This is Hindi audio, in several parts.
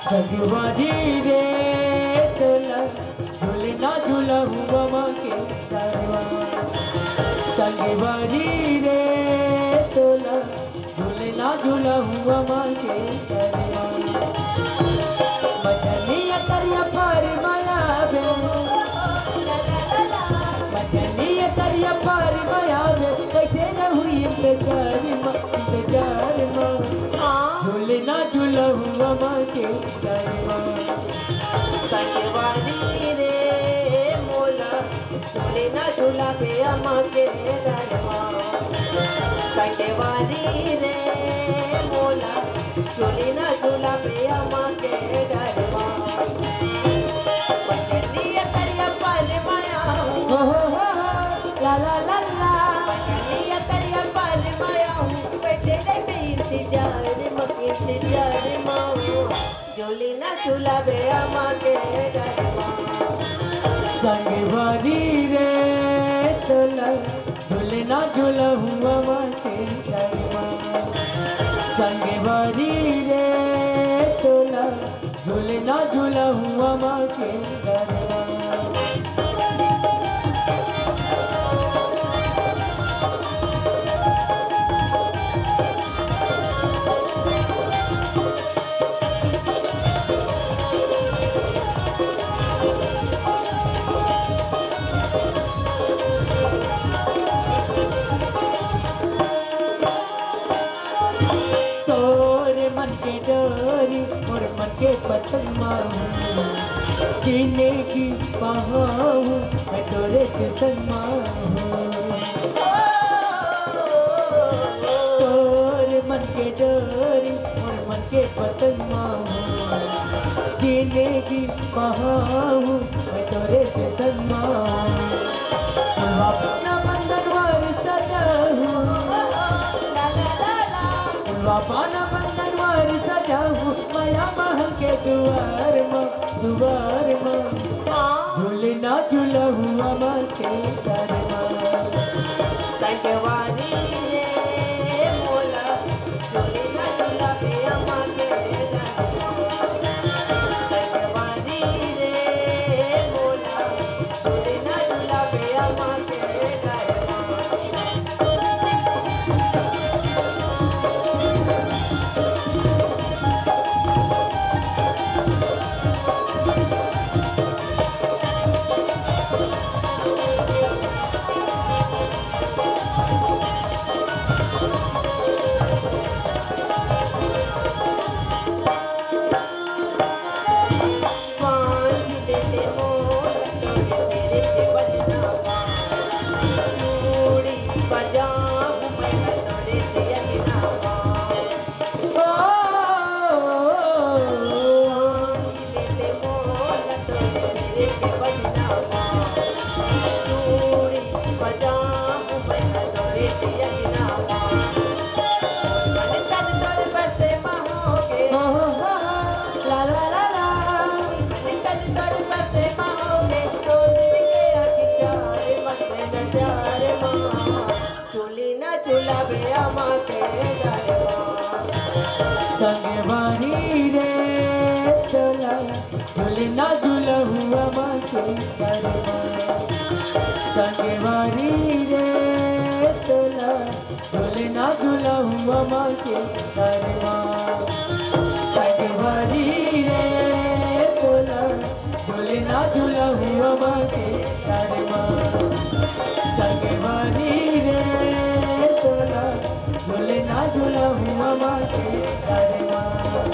संगवारी रे तोला झूलना झूला हुआ माँ के दरबार। संगवारी रे तोला झूलना झूला हुआ माँ के दरबार। मचनिया तरिया पर माया बे, मचनिया तरिया पर माया बे, कैसे न हुई इंतजार माँ, इंतजार माँ। झूलना झूला हुआ माँ के दरबार। संगवारी रे मोला झूलना झूला पे अम्मा के दरबार। संगवारी रे मोला झूलना झूला पे अम्मा के दरबार। पचनिया तरिया पर माया हूँ, ला ला ला ला। पचनिया तरिया पर माया हूँ, बैठे रहते इंतजार माँ, झूलना झूला पे अम्मा के दरबार। संगवारी रे तोला झूलना झूला हुआ माँ के दरबार। संगवारी रे तोला झूलना झूला हुआ माँ के दरबार। मन के डोरी और मन के पतंग माहूँ, जीने की बहाऊँ मैं तोरे से सनमाहूँ। तोर मन के डोरी और मन के पतंग माहूँ, जीने की बहाऊँ मैं तोरे से सनमाहूँ। अपना बंधन वार सजाऊँ, अपना बंधन वार सजाऊँ, माया महल के द्वार माँ, द्वार माँ। झूलना झूला हुआ माँ के दरबार। संगवारी रे मोला झूलना झूला पे अम्मा के दरबार। संगवारी रे मोला झूलना झूला पे अम्मा के दरबार। संगवारी रे तोला झूलना झूला हुआ माँ के दरबार। संगवारी रे तोला झूलना झूला हुआ माँ के दरबार। संगवारी रे तोला झूलना झूला हुआ माँ के दरबार। संगवारी रे तोला झूलना झूला हुआ माँ के दरबार।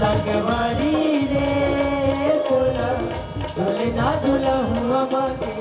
संगवारी रे तोला झूलना झूला हुआ माँ के